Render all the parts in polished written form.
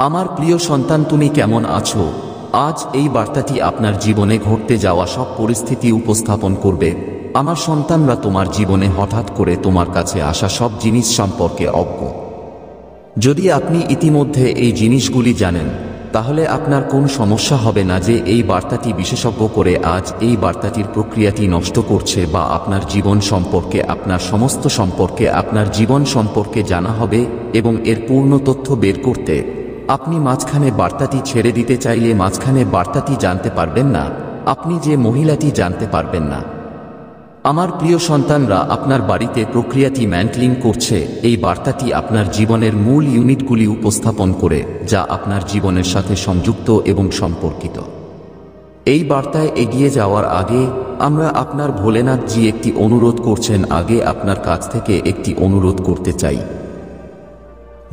আমার প্রিয় সন্তান, তুমি কেমন আছো? আজ এই বার্তাটি আপনার জীবনে ঘটতে যাওয়া সব পরিস্থিতি উপস্থাপন করবে। আমার সন্তানরা তোমার জীবনে হঠাৎ করে তোমার কাছে আসা সব জিনিস সম্পর্কে অজ্ঞ। যদি আপনি ইতিমধ্যে এই জিনিসগুলি জানেন, তাহলে আপনার কোন সমস্যা হবে না যে এই বার্তাটি বিশেষজ্ঞ করে আজ এই বার্তাটির প্রক্রিয়াটি নষ্ট করছে, বা আপনার জীবন সম্পর্কে, আপনার সমস্ত সম্পর্কে, আপনার জীবন সম্পর্কে জানা হবে এবং এর পূর্ণ তথ্য বের করতে আপনি মাঝখানে বার্তাটি ছেড়ে দিতে চাইলে মাঝখানে বার্তাটি জানতে পারবেন না, আপনি যে মহিলাটি জানতে পারবেন না। আমার প্রিয় সন্তানরা, আপনার বাড়িতে প্রক্রিয়াটি ম্যান্টলিং করছে। এই বার্তাটি আপনার জীবনের মূল ইউনিটগুলি উপস্থাপন করে, যা আপনার জীবনের সাথে সংযুক্ত এবং সম্পর্কিত। এই বার্তায় এগিয়ে যাওয়ার আগে আমরা আপনার ভোলেনাথজি একটি অনুরোধ করছেন। আগে আপনার কাছ থেকে একটি অনুরোধ করতে চাই।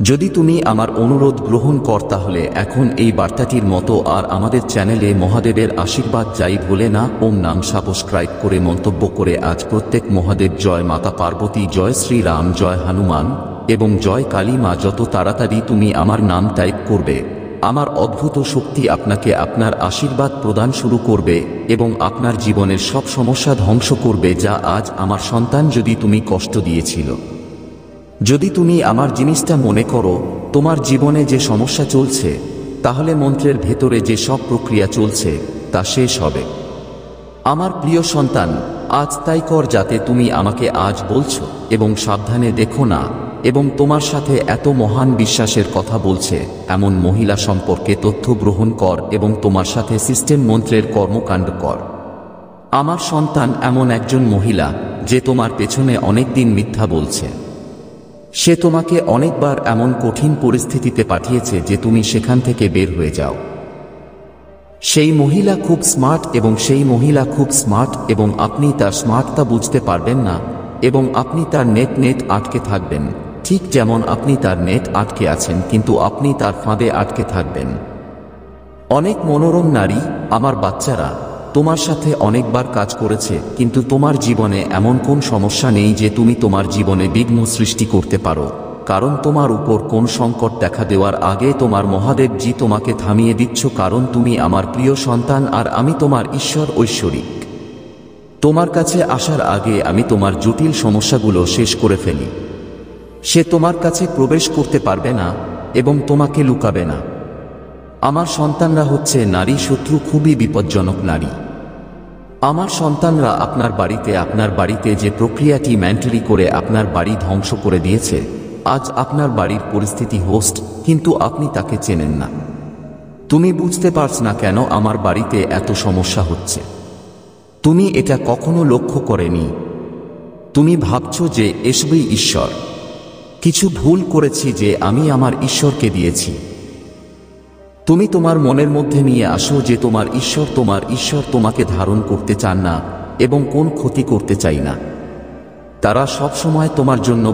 যদি তুমি আমার অনুরোধ গ্রহণ কর, তাহলে এখন এই বার্তাটির মতো আর আমাদের চ্যানেলে মহাদেবের আশীর্বাদ যাই ভুলে না। ওম নাম সাবস্ক্রাইব করে মন্তব্য করে আজ প্রত্যেক মহাদেব জয়, মাতা পার্বতী জয়, শ্রীরাম জয়, হনুমান এবং জয় কালী মা। যত তাড়াতাড়ি তুমি আমার নাম টাইপ করবে, আমার অদ্ভুত শক্তি আপনাকে আপনার আশীর্বাদ প্রদান শুরু করবে এবং আপনার জীবনের সব সমস্যা ধ্বংস করবে, যা আজ আমার সন্তান যদি তুমি কষ্ট দিয়েছিল। যদি তুমি আমার জিনিসটা মনে করো, তোমার জীবনে যে সমস্যা চলছে, তাহলে মন্ত্রের ভেতরে যে সব প্রক্রিয়া চলছে তা শেষ হবে। আমার প্রিয় সন্তান, আজ তাই কর যাতে তুমি আমাকে আজ বলছো এবং সাবধানে দেখো না, এবং তোমার সাথে এত মহান বিশ্বাসের কথা বলছে এমন মহিলা সম্পর্কে তথ্য গ্রহণ কর এবং তোমার সাথে সিস্টেম মন্ত্রের কর্মকাণ্ড কর। আমার সন্তান এমন একজন মহিলা যে তোমার পেছনে অনেক দিন মিথ্যা বলছে। সে তোমাকে অনেকবার এমন কঠিন পরিস্থিতিতে পাঠিয়েছে যে তুমি সেখান থেকে বের হয়ে যাও। সেই মহিলা খুব স্মার্ট এবং আপনি তার স্মার্টতা বুঝতে পারবেন না এবং আপনি তার নেট আটকে থাকবেন, ঠিক যেমন আপনি তার নেট আটকে আছেন, কিন্তু আপনি তার ফাঁদে আটকে থাকবেন। অনেক মনোরম নারী, আমার বাচ্চারা, তোমার সাথে অনেকবার কাজ করেছে, কিন্তু তোমার জীবনে এমন কোন সমস্যা নেই যে তুমি তোমার জীবনে বিঘ্ন সৃষ্টি করতে পারো, কারণ তোমার উপর কোন সংকট দেখা দেওয়ার আগে তোমার মহাদেবজি তোমাকে থামিয়ে দিচ্ছ, কারণ তুমি আমার প্রিয় সন্তান আর আমি তোমার ঈশ্বর ঐশ্বরিক। তোমার কাছে আসার আগে আমি তোমার জটিল সমস্যাগুলো শেষ করে ফেলি। সে তোমার কাছে প্রবেশ করতে পারবে না এবং তোমাকে লুকাবে না। আমার সন্তানরা হচ্ছে নারী শত্রু, খুবই বিপজ্জনক নারী। আমার সন্তানরা আপনার বাড়িতে যে প্রক্রিয়াটি মেন্টালি করে আপনার বাড়ি ধ্বংস করে দিয়েছে, আজ আপনার বাড়ির পরিস্থিতি হোস্ট, কিন্তু আপনি তাকে চেনেন না। তুমি বুঝতে পারছ না কেন আমার বাড়িতে এত সমস্যা হচ্ছে। তুমি এটা কখনো লক্ষ্য করেনি। তুমি ভাবছো যে এসবই ঈশ্বর। কিছু ভুল করেছি যে আমি আমার ঈশ্বরকে দিয়েছি। তুমি তোমার মনের মধ্যে নিয়ে আসো যে তোমার ঈশ্বর তোমাকে ধারণ করতে চান না এবং কোন ক্ষতি করতে চাই না। তারা সব সময় তোমার জন্য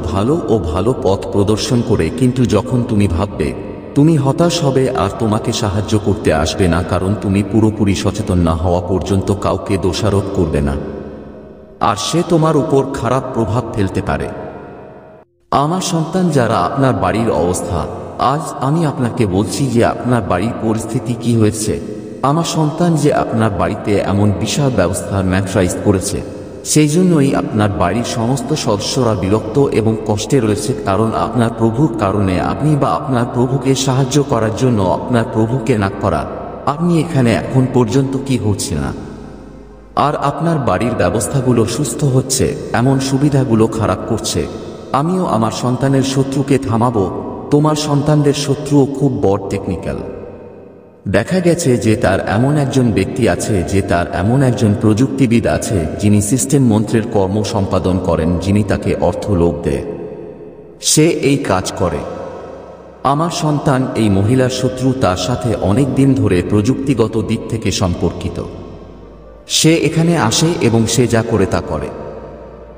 ভালো পথ প্রদর্শন করে, কিন্তু যখন তুমি ভাববে, তুমি হতাশ হবে আর তোমাকে সাহায্য করতে আসবে না, কারণ তুমি পুরোপুরি সচেতন না হওয়া পর্যন্ত কাউকে দোষারোপ করবে না, আর সে তোমার উপর খারাপ প্রভাব ফেলতে পারে। আমার সন্তান, যারা আপনার বাড়ির অবস্থা, আজ আমি আপনাকে বলছি যে আপনার বাড়ির পরিস্থিতি কি হয়েছে। আমার সন্তান, যে আপনার বাড়িতে এমন বিশাল ব্যবস্থার ম্যাট্রাইজ করেছে, সেই জন্যই আপনার বাড়ির সমস্ত সদস্যরা বিরক্ত এবং কষ্টে রয়েছে, কারণ আপনার প্রভুর কারণে আপনি বা আপনার প্রভুকে সাহায্য করার জন্য আপনার প্রভুকে না করা, আপনি এখানে এখন পর্যন্ত কি হচ্ছে না। আর আপনার বাড়ির ব্যবস্থাগুলো সুস্থ হচ্ছে, এমন সুবিধাগুলো খারাপ করছে। আমিও আমার সন্তানের শত্রুকে থামাবো। তোমার সন্তানদের শত্রুও খুব বড় টেকনিক্যাল। দেখা গেছে যে তার এমন একজন ব্যক্তি আছে, যে তার এমন একজন প্রযুক্তিবিদ আছে, যিনি সিস্টেম মন্ত্রের কর্ম সম্পাদন করেন, যিনি তাকে অর্থ লোভ দেয়। সে এই কাজ করে। আমার সন্তান, এই মহিলার শত্রু তার সাথে অনেক দিন ধরে প্রযুক্তিগত দিক থেকে সম্পর্কিত। সে এখানে আসে এবং সে যা করে তা করে।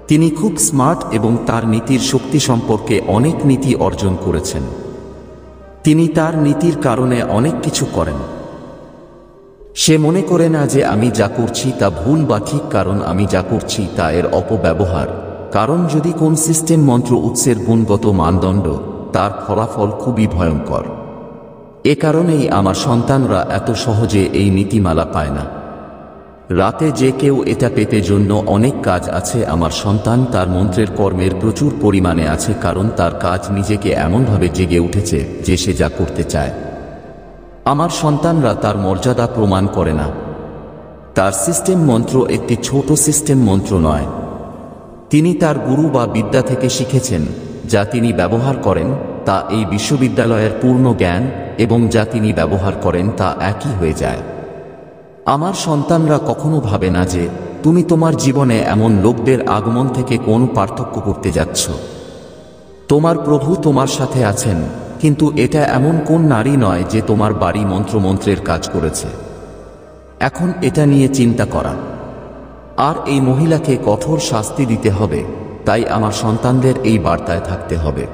তিনি খুব স্মার্ট এবং তার নীতির শক্তি সম্পর্কে অনেক নীতি অর্জন করেছেন। তিনি তার নীতির কারণে অনেক কিছু করেন। সে মনে করে না যে আমি যা করছি তা ভুল বা ঠিক, কারণ আমি যা করছি তা এর অপব্যবহার। কারণ যদি কোন সিস্টেম মন্ত্র উৎসের গুণগত মানদণ্ড, তার ফলাফল খুবই ভয়ঙ্কর। এ কারণেই আমার সন্তানরা এত সহজে এই নীতিমালা পায় না। রাতে যে কেউ এটা পেতে জন্য অনেক কাজ আছে। আমার সন্তান তার মন্ত্রের কর্মের প্রচুর পরিমাণে আছে, কারণ তার কাজ নিজেকে এমনভাবে জেগে উঠেছে যে সে যা করতে চায়। আমার সন্তানরা তার মর্যাদা প্রমাণ করে না। তার সিস্টেম মন্ত্র একটি ছোট সিস্টেম মন্ত্র নয়। তিনি তার গুরু বা বিদ্যা থেকে শিখেছেন। যা তিনি ব্যবহার করেন তা এই বিশ্ববিদ্যালয়ের পূর্ণ জ্ঞান, এবং যা তিনি ব্যবহার করেন তা একই হয়ে যায়। আমার সন্তানরা কখনো ভাবে না যে তুমি তোমার জীবনে এমন লোকদের আগমন থেকে কোন পার্থক্য করতে যাচ্ছ। তোমার প্রভু তোমার সাথে আছেন, কিন্তু এটা এমন কোন নারী নয় যে তোমার বাড়ি মন্ত্রমন্ত্রের কাজ করেছে। এখন এটা নিয়ে চিন্তা করা। আর এই মহিলাকে কঠোর শাস্তি দিতে হবে। তাই আমার সন্তানদের এই বার্তায় থাকতে হবে।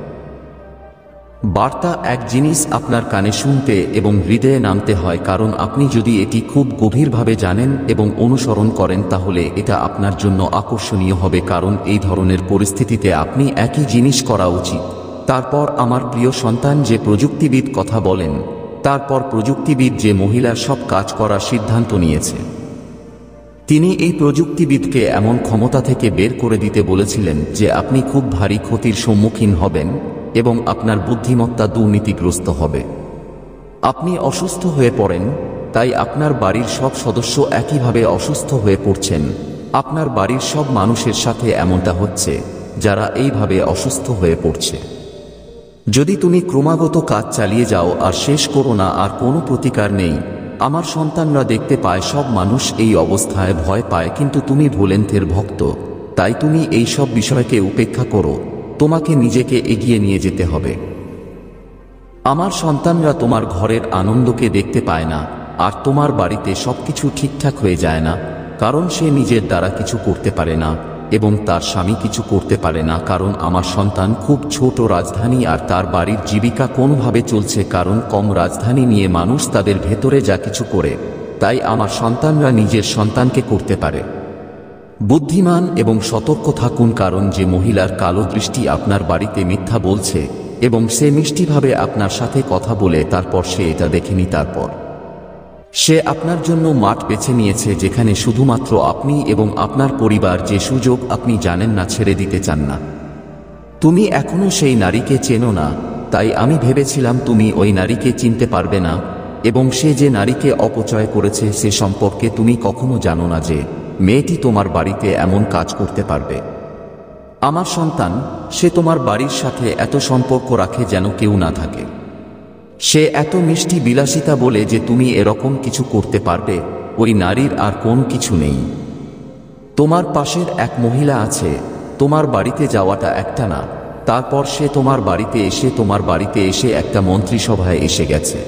বার্তা এক জিনিস আপনার কানে শুনতে এবং হৃদয়ে নামতে হয়, কারণ আপনি যদি এটি খুব গভীরভাবে জানেন এবং অনুসরণ করেন তাহলে এটা আপনার জন্য আকর্ষণীয় হবে, কারণ এই ধরনের পরিস্থিতিতে আপনি একই জিনিস করা উচিত। তারপর আমার প্রিয় সন্তান যে প্রযুক্তিবিদ কথা বলেন, তারপর প্রযুক্তিবিদ যে মহিলার সব কাজ করার সিদ্ধান্ত নিয়েছে, তিনি এই প্রযুক্তিবিদকে এমন ক্ষমতা থেকে বের করে দিতে বলেছিলেন যে আপনি খুব ভারী ক্ষতির সম্মুখীন হবেন এবং আপনার বুদ্ধিমত্তা দুর্নীতিগ্রস্ত হবে। আপনি অসুস্থ হয়ে পড়েন, তাই আপনার বাড়ির সব সদস্য একইভাবে অসুস্থ হয়ে পড়ছেন। আপনার বাড়ির সব মানুষের সাথে এমনটা হচ্ছে যারা এইভাবে অসুস্থ হয়ে পড়ছে। যদি তুমি ক্রমাগত কাজ চালিয়ে যাও আর শেষ করো না আর কোনো প্রতিকার নেই, আমার সন্তানরা দেখতে পায় সব মানুষ এই অবস্থায় ভয় পায়, কিন্তু তুমি ভোলেন্থের ভক্ত, তাই তুমি এই সব বিষয়কে উপেক্ষা করো। তোমাকে নিজেকে এগিয়ে নিয়ে যেতে হবে। আমার সন্তানরা তোমার ঘরের আনন্দকে দেখতে পায় না, আর তোমার বাড়িতে সবকিছু ঠিকঠাক হয়ে যায় না, কারণ সে নিজের দ্বারা কিছু করতে পারে না এবং তার স্বামী কিছু করতে পারে না, কারণ আমার সন্তান খুব ছোট রাজধানী আর তার বাড়ির জীবিকা কোনোভাবে চলছে, কারণ কম রাজধানী নিয়ে মানুষ তাদের ভেতরে যা কিছু করে। তাই আমার সন্তানরা নিজের সন্তানকে করতে পারে। বুদ্ধিমান এবং সতর্ক থাকুন, কারণ যে মহিলার কালো দৃষ্টি আপনার বাড়িতে মিথ্যা বলছে এবং সে মিষ্টিভাবে আপনার সাথে কথা বলে তারপর সে এটা দেখেনি, তারপর সে আপনার জন্য মাঠ বেছে নিয়েছে যেখানে শুধুমাত্র আপনি এবং আপনার পরিবার যে সুযোগ আপনি জানেন না ছেড়ে দিতে চান না। তুমি এখনো সেই নারীকে চেনো না, তাই আমি ভেবেছিলাম তুমি ওই নারীকে চিনতে পারবে না, এবং সে যে নারীকে অপচয় করেছে সে সম্পর্কে তুমি কখনো জানো না যে মেয়েটি তোমার বাড়িতে এমন কাজ করতে পারবে। আমার সন্তান, সে তোমার বাড়ির সাথে এত সম্পর্ক রাখে যেন কেউ না থাকে। সে এত মিষ্টি বিলাসিতা বলে যে তুমি এরকম কিছু করতে পারবে, ওই নারীর আর কোন কিছু নেই। তোমার পাশের এক মহিলা আছে, তোমার বাড়িতে যাওয়াটা একটা না, তারপর সে তোমার বাড়িতে এসে একটা মন্ত্রিসভায় এসে গেছে।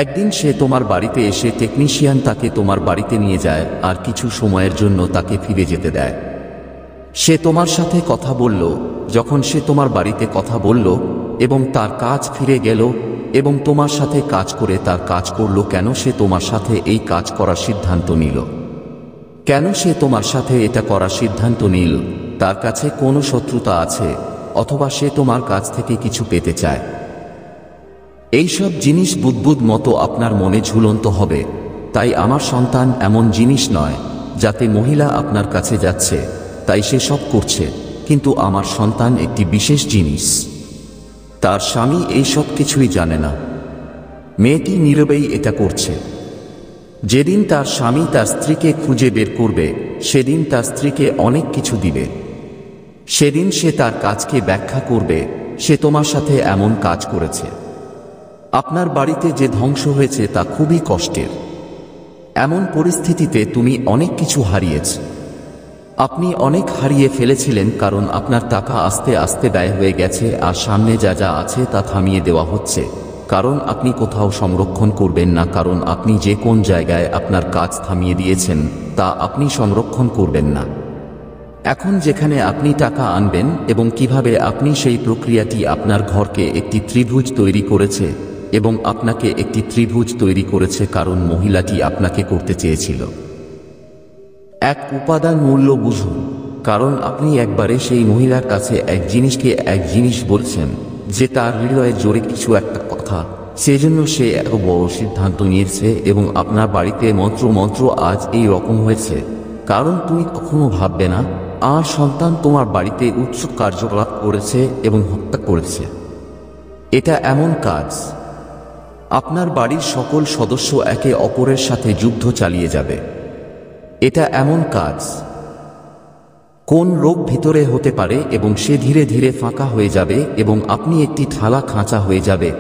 একদিন সে তোমার বাড়িতে এসে টেকনিশিয়ান তাকে তোমার বাড়িতে নিয়ে যায় আর কিছু সময়ের জন্য তাকে ফিরে যেতে দেয়। সে তোমার সাথে কথা বলল, যখন সে তোমার বাড়িতে কথা বলল এবং তার কাজ ফিরে গেল এবং তোমার সাথে কাজ করে তার কাজ করল, কেন সে তোমার সাথে এই কাজ করার সিদ্ধান্ত নিল? কেন সে তোমার সাথে এটা করার সিদ্ধান্ত নিল? তার কাছে কোনো শত্রুতা আছে, অথবা সে তোমার কাছ থেকে কিছু পেতে চায়। এইসব জিনিস বুদ্বুদ মতো আপনার মনে ঝুলন্ত হবে। তাই আমার সন্তান এমন জিনিস নয় যাতে মহিলা আপনার কাছে যাচ্ছে তাই সে সব করছে, কিন্তু আমার সন্তান একটি বিশেষ জিনিস। তার স্বামী এই সব কিছুই জানে না। মেয়েটি নীরবেই এটা করছে। যেদিন তার স্বামী তার স্ত্রীকে খুঁজে বের করবে, সেদিন তার স্ত্রীকে অনেক কিছু দিবে। সেদিন সে তার কাজকে ব্যাখ্যা করবে, সে তোমার সাথে এমন কাজ করেছে। আপনার বাড়িতে যে ধ্বংস হয়েছে তা খুবই কষ্টের। এমন পরিস্থিতিতে তুমি অনেক কিছু হারিয়েছ। আপনি অনেক হারিয়ে ফেলেছিলেন, কারণ আপনার টাকা আস্তে আস্তে ব্যয় হয়ে গেছে আর সামনে যা যা আছে তা থামিয়ে দেওয়া হচ্ছে, কারণ আপনি কোথাও সংরক্ষণ করবেন না, কারণ আপনি যে কোন জায়গায় আপনার কাজ থামিয়ে দিয়েছেন তা আপনি সংরক্ষণ করবেন না। এখন যেখানে আপনি টাকা আনবেন এবং কিভাবে আপনি সেই প্রক্রিয়াটি আপনার ঘরকে একটি ত্রিভুজ তৈরি করেছে এবং আপনাকে একটি ত্রিভুজ তৈরি করেছে, কারণ মহিলাটি আপনাকে করতে চেয়েছিল। এক উপাদান মূল্য বুঝুন, কারণ আপনি একবারে সেই মহিলার কাছে এক জিনিস বলছেন যে তার হৃদয়ে জোরে কিছু একটা কথা, সেজন্য সে এত বড় সিদ্ধান্ত নিয়েছে এবং আপনার বাড়িতে মন্ত্র আজ এই রকম হয়েছে, কারণ তুমি কখনো ভাববে না আমার সন্তান তোমার বাড়িতে উচ্চ কার্যকলাপ করেছে এবং হত্যা করেছে। এটা এমন কাজ, আপনার বাড়ির সকল সদস্য একে অপরের সাথে যুদ্ধ চালিয়ে যাবে। এটা এমন কাজ, কোন রোগ ভিতরে হতে পারে এবং সে ধীরে ধীরে ফাঁকা হয়ে যাবে এবং আপনি একটি থালা খাঁচা হয়ে যাবে।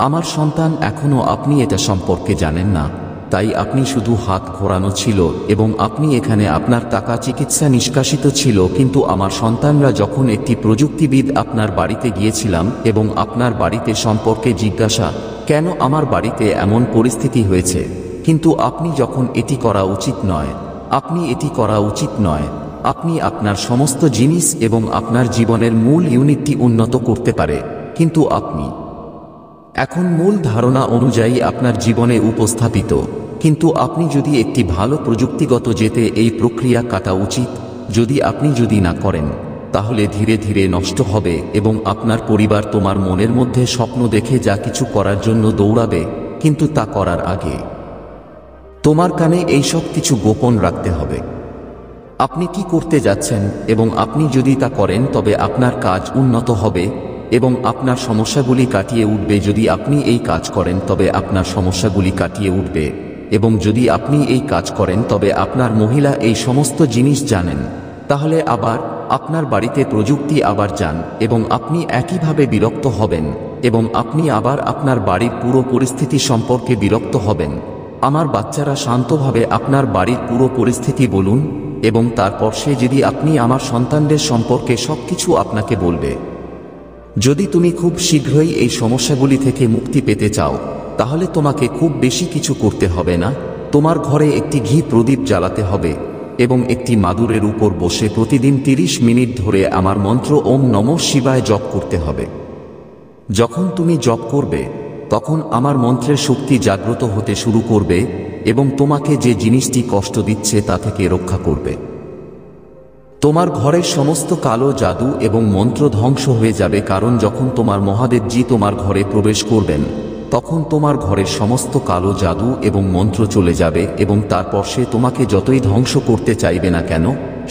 আমার সন্তান, এখনো আপনি এটা সম্পর্কে জানেন না, তাই আপনি শুধু হাত ঘোরানো ছিল এবং আপনি এখানে আপনার টাকা চিকিৎসা নিষ্কাশিত ছিল। কিন্তু আমার সন্তানরা যখন একটি প্রযুক্তিবিদ আপনার বাড়িতে গিয়েছিলাম এবং আপনার বাড়িতে সম্পর্কে জিজ্ঞাসা কেন আমার বাড়িতে এমন পরিস্থিতি হয়েছে, কিন্তু আপনি যখন এটি করা উচিত নয়, আপনি এটি করা উচিত নয়, আপনি আপনার সমস্ত জিনিস এবং আপনার জীবনের মূল ইউনিটটি উন্নত করতে পারে, কিন্তু আপনি এখন মূল ধারণা অনুযায়ী আপনার জীবনে উপস্থাপিত। কিন্তু আপনি যদি একটি ভালো প্রযুক্তিগত যেতে এই প্রক্রিয়া কাটা উচিত, যদি না করেন তাহলে ধীরে ধীরে নষ্ট হবে এবং আপনার পরিবার তোমার মনের মধ্যে স্বপ্ন দেখে যা কিছু করার জন্য দৌড়াবে, কিন্তু তা করার আগে তোমার কানে এই সব কিছু গোপন রাখতে হবে। আপনি কি করতে যাচ্ছেন এবং আপনি যদি তা করেন তবে আপনার কাজ উন্নত হবে এবং আপনার সমস্যাগুলি কাটিয়ে উঠবে। যদি আপনি এই কাজ করেন তবে আপনার সমস্যাগুলি কাটিয়ে উঠবে এবং যদি আপনি এই কাজ করেন তবে আপনার মহিলা এই সমস্ত জিনিস জানেন, তাহলে আবার আপনার বাড়িতে প্রযুক্তি আবার যান এবং আপনি একইভাবে বিরক্ত হবেন এবং আপনি আবার আপনার বাড়ির পুরো পরিস্থিতি সম্পর্কে বিরক্ত হবেন। আমার বাচ্চারা শান্তভাবে আপনার বাড়ির পুরো পরিস্থিতি বলুন এবং তারপর সে যদি আপনি আমার সন্তানদের সম্পর্কে সবকিছু আপনাকে বলবে। যদি তুমি খুব শীঘ্রই এই সমস্যাগুলি থেকে মুক্তি পেতে চাও তাহলে তোমাকে খুব বেশি কিছু করতে হবে না। তোমার ঘরে একটি ঘি প্রদীপ জ্বালাতে হবে এবং একটি মাদুরের উপর বসে প্রতিদিন 30 মিনিট ধরে আমার মন্ত্র ওম নমঃ শিবায় জপ করতে হবে। যখন তুমি জপ করবে তখন আমার মন্ত্রের শক্তি জাগ্রত হতে শুরু করবে এবং তোমাকে যে জিনিসটি কষ্ট দিচ্ছে তা থেকে রক্ষা করবে। তোমার ঘরের সমস্ত কালো জাদু এবং মন্ত্র ধ্বংস হয়ে যাবে, কারণ যখন তোমার মহাদেবজি তোমার ঘরে প্রবেশ করবেন তখন তোমার ঘরের সমস্ত কালো জাদু এবং মন্ত্র চলে যাবে এবং তারপর সে তোমাকে যতই ধ্বংস করতে চাইবে না কেন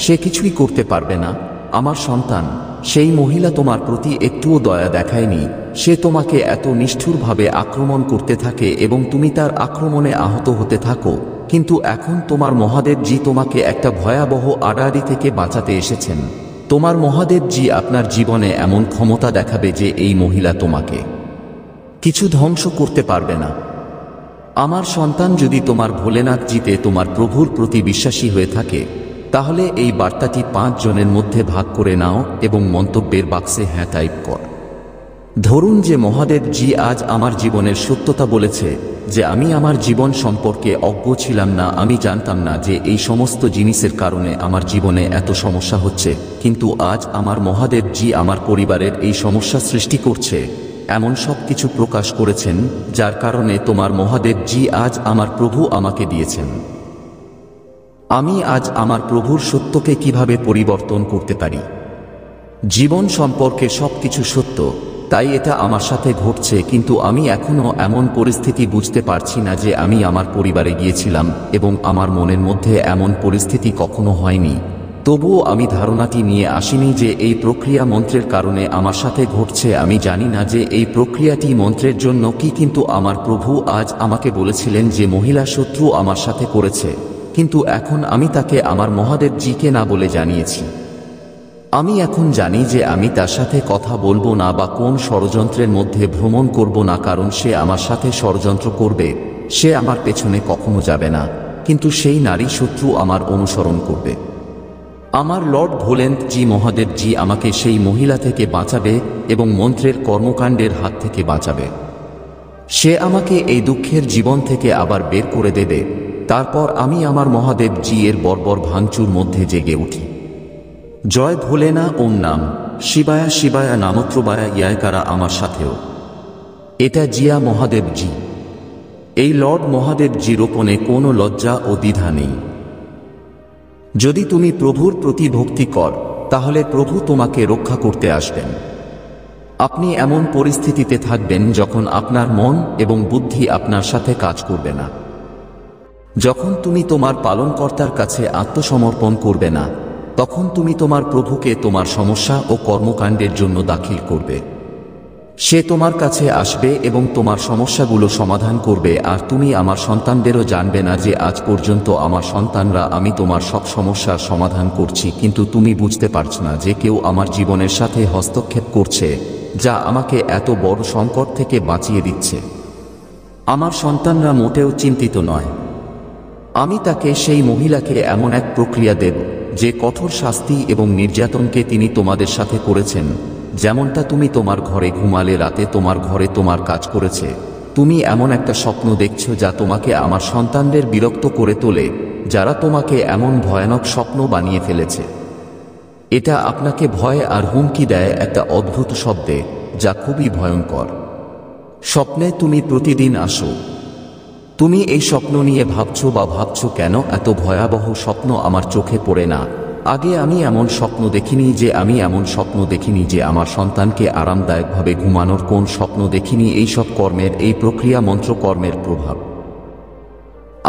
সে কিছুই করতে পারবে না। আমার সন্তান, সেই মহিলা তোমার প্রতি একটুও দয়া দেখায়নি। সে তোমাকে এত নিষ্ঠুরভাবে আক্রমণ করতে থাকে এবং তুমি তার আক্রমণে আহত হতে থাকো, কিন্তু এখন তোমার মহাদেবজি তোমাকে একটা ভয়াবহ আড়াআড়ি থেকে বাঁচাতে এসেছেন। তোমার মহাদেবজি আপনার জীবনে এমন ক্ষমতা দেখাবে যে এই মহিলা তোমাকে কিছু ধ্বংস করতে পারবে না। আমার সন্তান, যদি তোমার ভোলেনাথজিতে তোমার প্রভুর প্রতি বিশ্বাসী হয়ে থাকে তাহলে এই বার্তাটি 5 জনের মধ্যে ভাগ করে নাও এবং মন্তব্যের বাক্সে হ্যাঁ টাইপ কর। ধরুন যে মহাদেবজি আজ আমার জীবনের সত্যতা বলেছে যে আমি আমার জীবন সম্পর্কে অজ্ঞ ছিলাম না, আমি জানতাম না যে এই সমস্ত জিনিসের কারণে আমার জীবনে এত সমস্যা হচ্ছে, কিন্তু আজ আমার মহাদেবজি আমার পরিবারের এই সমস্যা সৃষ্টি করছে এমন সব কিছু প্রকাশ করেছেন যার কারণে তোমার মহাদেবজি আজ আমার প্রভু আমাকে দিয়েছেন। আমি আজ আমার প্রভুর সত্যকে কিভাবে পরিবর্তন করতে পারি। জীবন সম্পর্কে সবকিছু সত্য, তাই এটা আমার সাথে ঘটছে, কিন্তু আমি এখনো এমন পরিস্থিতি বুঝতে পারছি না যে আমি আমার পরিবারে গিয়েছিলাম এবং আমার মনের মধ্যে এমন পরিস্থিতি কখনো হয়নি। তবুও আমি ধারণাটি নিয়ে আসিনি যে এই প্রক্রিয়া মন্ত্রের কারণে আমার সাথে ঘটছে। আমি জানি না যে এই প্রক্রিয়াটি মন্ত্রের জন্য কি, কিন্তু আমার প্রভু আজ আমাকে বলেছিলেন যে মহিলা শত্রু আমার সাথে করেছে, কিন্তু এখন আমি তাকে আমার মহাদেবজিকে না বলে জানিয়েছি। আমি এখন জানি যে আমি তার সাথে কথা বলবো না বা কোন ষড়যন্ত্রের মধ্যে ভ্রমণ করব না, কারণ সে আমার সাথে ষড়যন্ত্র করবে। সে আমার পেছনে কখনো যাবে না, কিন্তু সেই নারী শত্রু আমার অনুসরণ করবে। আমার লর্ড ভোলেনাথজি মহাদেবজি আমাকে সেই মহিলা থেকে বাঁচাবে এবং মন্ত্রের কর্মকাণ্ডের হাত থেকে বাঁচাবে। সে আমাকে এই দুঃখের জীবন থেকে আবার বের করে দেবে। তারপর আমি আমার মহাদেবজি এর বর্বর ভাঙচুর মধ্যে জেগে উঠি। জয় ভোলেনা, ওম নাম শিবায়া শিবায়া নামত্রবায়া ইয়ায়কারা আমার সাথেও। এটা জিয়া মহাদেবজি। এই লর্ড মহাদেবজি রোপণে কোনো লজ্জা ও দ্বিধা নেই। যদি তুমি প্রভুর প্রতি ভক্তি কর তাহলে প্রভু তোমাকে রক্ষা করতে আসবেন। আপনি এমন পরিস্থিতিতে থাকবেন যখন আপনার মন এবং বুদ্ধি আপনার সাথে কাজ করবে না, যখন তুমি তোমার পালনকর্তার কাছে আত্মসমর্পণ করবে না, তখন তুমি তোমার প্রভুকে তোমার সমস্যা ও কর্মকাণ্ডের জন্য দাখিল করবে। সে তোমার কাছে আসবে এবং তোমার সমস্যাগুলো সমাধান করবে, আর তুমি আমার সন্তানদেরও জানবে না যে আজ পর্যন্ত আমার সন্তানরা আমি তোমার সব সমস্যার সমাধান করছি, কিন্তু তুমি বুঝতে পারছো না যে কেউ আমার জীবনের সাথে হস্তক্ষেপ করছে, যা আমাকে এত বড় সংকট থেকে বাঁচিয়ে দিচ্ছে। আমার সন্তানরা মোটেও চিন্তিত নয়। আমি তাকে, সেই মহিলাকে এমন এক প্রক্রিয়া দেব যে কঠোর শাস্তি এবং নির্যাতনকে তিনি তোমাদের সাথে করেছেন, যেমনটা তুমি তোমার ঘরে ঘুমালে রাতে তোমার ঘরে তোমার কাজ করেছে। তুমি এমন একটা স্বপ্ন দেখছো যা তোমাকে আমার সন্তানদের বিরক্ত করে তোলে, যারা তোমাকে এমন ভয়ানক স্বপ্ন বানিয়ে ফেলেছে। এটা আপনাকে ভয় আর হুমকি দেয় একটা অদ্ভুত শব্দে, যা খুবই ভয়ঙ্কর। স্বপ্নে তুমি প্রতিদিন আসো। তুমি এই স্বপ্ন নিয়ে ভাবছো কেন এত ভয়াবহ স্বপ্ন আমার চোখে পড়ে না। আগে আমি এমন স্বপ্ন দেখিনি যে আমার সন্তানকে আরামদায়কভাবে ঘুমানোর কোন স্বপ্ন দেখিনি। এই সব কর্মের, এই প্রক্রিয়া মন্ত্রকর্মের প্রভাব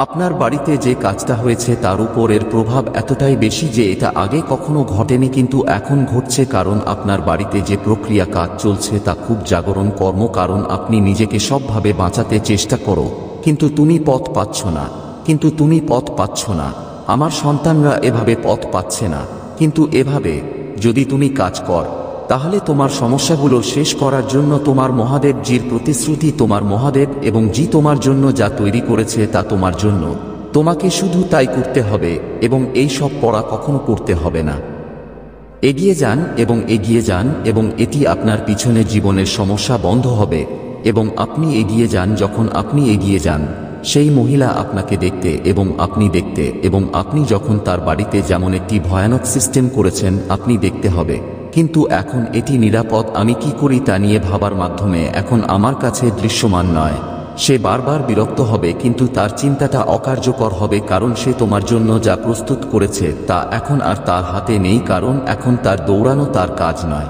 আপনার বাড়িতে যে কাজটা হয়েছে তার উপর এর প্রভাব এতটাই বেশি যে এটা আগে কখনো ঘটেনি, কিন্তু এখন ঘটছে, কারণ আপনার বাড়িতে যে প্রক্রিয়া কাজ চলছে তা খুব জাগরণ কর্ম। কারণ আপনি নিজেকে সবভাবে বাঁচাতে চেষ্টা করো, কিন্তু তুমি পথ পাচ্ছ না। আমার সন্তানরা এভাবে পথ পাচ্ছে না, কিন্তু এভাবে যদি তুমি কাজ কর, তাহলে তোমার সমস্যাগুলো শেষ করার জন্য তোমার মহাদেব জির প্রতিশ্রুতি, তোমার মহাদেব এবং জি তোমার জন্য যা তৈরি করেছে তা তোমার জন্য। তোমাকে শুধু তাই করতে হবে এবং এই সব পড়া কখনো করতে হবে না। এগিয়ে যান এবং এটি আপনার পিছনে জীবনের সমস্যা বন্ধ হবে। এবং আপনি এগিয়ে যান, যখন আপনি এগিয়ে যান সেই মহিলা আপনাকে দেখতে এবং আপনি যখন তার বাড়িতে যেমন একটি ভয়ানক সিস্টেম করেছেন আপনি দেখতে হবে, কিন্তু এখন এটি নিরাপদ। আমি কি করি তা নিয়ে ভাবার মাধ্যমে এখন আমার কাছে দৃশ্যমান নয়। সে বারবার বিরক্ত হবে, কিন্তু তার চিন্তাটা অকার্যকর হবে, কারণ সে তোমার জন্য যা প্রস্তুত করেছে তা এখন আর তার হাতে নেই, কারণ এখন তার দৌড়ানো তার কাজ নয়।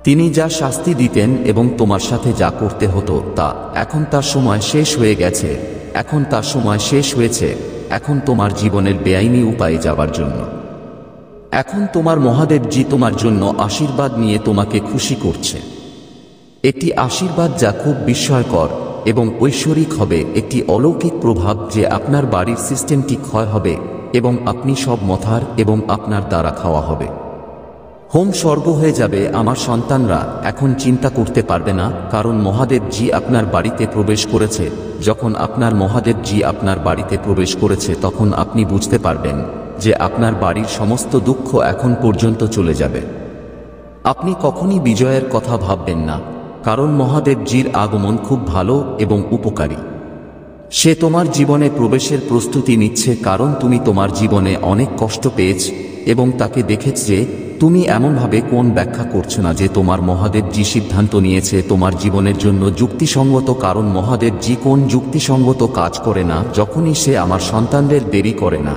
তিনি যা শাস্তি দিতেন এবং তোমার সাথে যা করতে হতো তা এখন তার সময় শেষ হয়ে গেছে। এখন তোমার জীবনের বেআইনি উপায়ে যাবার জন্য। এখন তোমার মহাদেবজি তোমার জন্য আশীর্বাদ নিয়ে তোমাকে খুশি করছে। একটি আশীর্বাদ যা খুব বিস্ময়কর এবং ঐশ্বরিক হবে, একটি অলৌকিক প্রভাব যে আপনার বাড়ির সিস্টেমটি ক্ষয় হবে এবং আপনি সব মথার এবং আপনার দ্বারা খাওয়া হবে। হোম স্বর্গ হয়ে যাবে। আমার সন্তানরা এখন চিন্তা করতে পারবে না, কারণ মহাদেবজি আপনার বাড়িতে প্রবেশ করেছে। যখন আপনার মহাদেবজি আপনার বাড়িতে প্রবেশ করেছে তখন আপনি বুঝতে পারবেন যে আপনার বাড়ির সমস্ত দুঃখ এখন পর্যন্ত চলে যাবে। আপনি কখনই বিজয়ের কথা ভাববেন না, কারণ মহাদেবজির আগমন খুব ভালো এবং উপকারী। সে তোমার জীবনে প্রবেশের প্রস্তুতি নিচ্ছে, কারণ তুমি তোমার জীবনে অনেক কষ্ট পেয়েছ এবং তাকে দেখেছ যে তুমি এমনভাবে কোন ব্যাখ্যা করছো না যে তোমার মহাদেবজি সিদ্ধান্ত নিয়েছে তোমার জীবনের জন্য যুক্তিসঙ্গত, কারণ মহাদেবজি কোন যুক্তিসঙ্গত কাজ করে না যখনই সে আমার সন্তানদের দেরি করে না।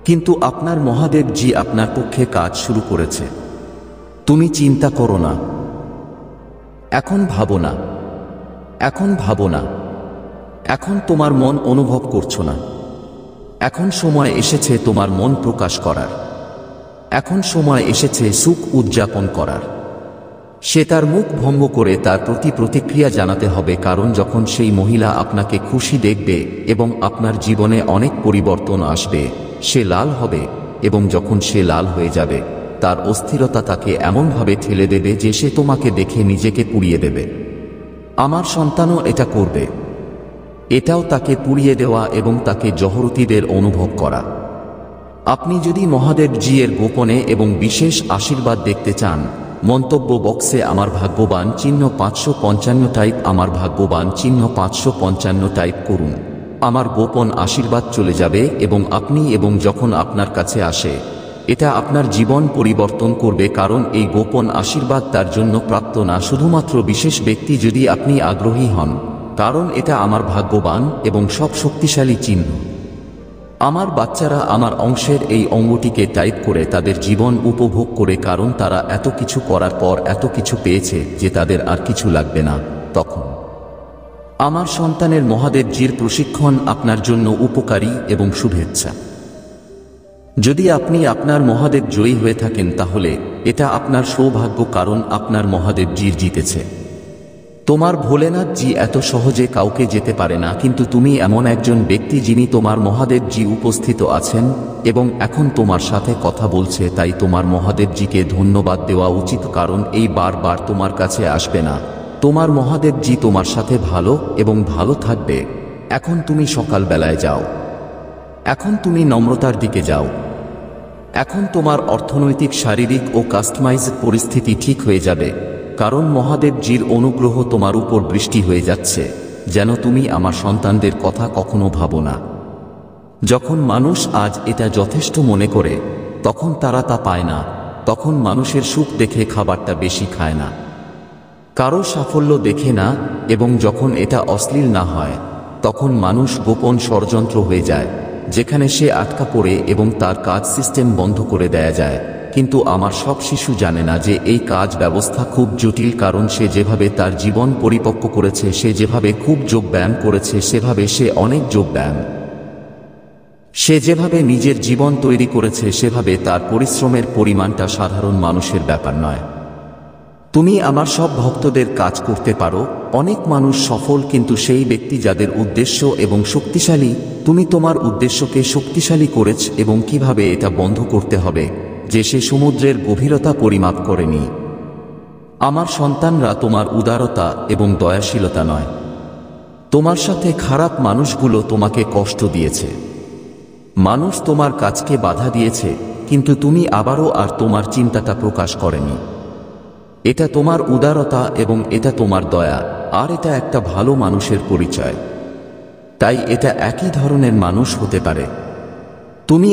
কিন্তু আপনার মহাদেবজি আপনার পক্ষে কাজ শুরু করেছে। তুমি চিন্তা করো না, এখন ভাবো না, এখন তোমার মন অনুভব করছো না। এখন সময় এসেছে তোমার মন প্রকাশ করার। এখন সময় এসেছে সুখ উদযাপন করার। সে তার মুখ ভঙ্গ করে তার প্রতি প্রতিক্রিয়া জানাতে হবে, কারণ যখন সেই মহিলা আপনাকে খুশি দেখবে এবং আপনার জীবনে অনেক পরিবর্তন আসবে, সে লাল হবে এবং যখন সে লাল হয়ে যাবে তার অস্থিরতা তাকে এমনভাবে ঠেলে দেবে যে সে তোমাকে দেখে নিজেকে পুড়িয়ে দেবে। আমার সন্তানও এটা করবে। এটাও তাকে পুড়িয়ে দেওয়া এবং তাকে জহরতিদের অনুভব করা। আপনি যদি মহাদেবজি এর গোপনে এবং বিশেষ আশীর্বাদ দেখতে চান, মন্তব্য বক্সে আমার ভাগ্যবান চিহ্ন 555 টাইপ, আমার ভাগ্যবান চিহ্ন 555 টাইপ করুন। আমার গোপন আশীর্বাদ চলে যাবে এবং যখন আপনার কাছে আসে এটা আপনার জীবন পরিবর্তন করবে, কারণ এই গোপন আশীর্বাদ তার জন্য প্রাপ্ত না শুধুমাত্র বিশেষ ব্যক্তি যদি আপনি আগ্রহী হন, কারণ এটা আমার ভাগ্যবান এবং সব শক্তিশালী চিহ্ন। আমার বাচ্চারা আমার অংশের এই অঙ্গটিকে টাইপ করে তাদের জীবন উপভোগ করে, কারণ তারা এত কিছু করার পর এত কিছু পেয়েছে যে তাদের আর কিছু লাগবে না। তখন আমার সন্তানের মহাদেবজির প্রশিক্ষণ আপনার জন্য উপকারী এবং শুভেচ্ছা। যদি আপনি আপনার মহাদেব জয়ী হয়ে থাকেন তাহলে এটা আপনার সৌভাগ্য, কারণ আপনার মহাদেবজির জিতেছে। তোমার ভোলেনাথজি এত সহজে কাউকে যেতে পারে না, কিন্তু তুমি এমন একজন ব্যক্তি যিনি তোমার মহাদেবজি উপস্থিত আছেন এবং এখন তোমার সাথে কথা বলছে, তাই তোমার মহাদেবজিকে ধন্যবাদ দেওয়া উচিত, কারণ এই বারবার তোমার কাছে আসবে না। তোমার মহাদেবজি তোমার সাথে ভালো এবং ভালো থাকবে। এখন তুমি সকালবেলায় যাও, এখন তুমি নম্রতার দিকে যাও, এখন তোমার অর্থনৈতিক, শারীরিক ও কাস্টমাইজড পরিস্থিতি ঠিক হয়ে যাবে, কারণ মহাদেবজির অনুগ্রহ তোমার উপর বৃষ্টি হয়ে যাচ্ছে। যেন তুমি আমার সন্তানদের কথা কখনো ভাবো না। যখন মানুষ আজ এটা যথেষ্ট মনে করে তখন তারা তা পায় না। তখন মানুষের সুখ দেখে খাবারটা বেশি খায় না, কারো সাফল্য দেখে না, এবং যখন এটা অশ্লীল না হয় তখন মানুষ গোপন ষড়যন্ত্র হয়ে যায়, যেখানে সে আটকা পড়ে এবং তার কাজ সিস্টেম বন্ধ করে দেয়া যায়। কিন্তু আমার সব শিশু জানে না যে এই কাজ ব্যবস্থা খুব জটিল, কারণ সে যেভাবে তার জীবন পরিপক্ক করেছে, সে যেভাবে খুব যোগব্যায়াম করেছে, সেভাবে সে অনেক যোগব্যায়াম, সে যেভাবে নিজের জীবন তৈরি করেছে, সেভাবে তার পরিশ্রমের পরিমাণটা সাধারণ মানুষের ব্যাপার নয়। তুমি আমার সব ভক্তদের কাজ করতে পারো। অনেক মানুষ সফল কিন্তু সেই ব্যক্তি যাদের উদ্দেশ্য এবং শক্তিশালী। তুমি তোমার উদ্দেশ্যকে শক্তিশালী করেছ এবং কিভাবে এটা বন্ধ করতে হবে যে সে সমুদ্রের গভীরতা পরিমাপ করেনি। আমার সন্তানরা তোমার উদারতা এবং দয়াশীলতা নয়। তোমার সাথে খারাপ মানুষগুলো তোমাকে কষ্ট দিয়েছে, মানুষ তোমার কাজকে বাধা দিয়েছে, কিন্তু তুমি আবারও আর তোমার চিন্তাটা প্রকাশ করেনি। এটা তোমার উদারতা এবং এটা তোমার দয়া, আর এটা একটা ভালো মানুষের পরিচয়। তাই এটা একই ধরনের মানুষ হতে পারে। তুমি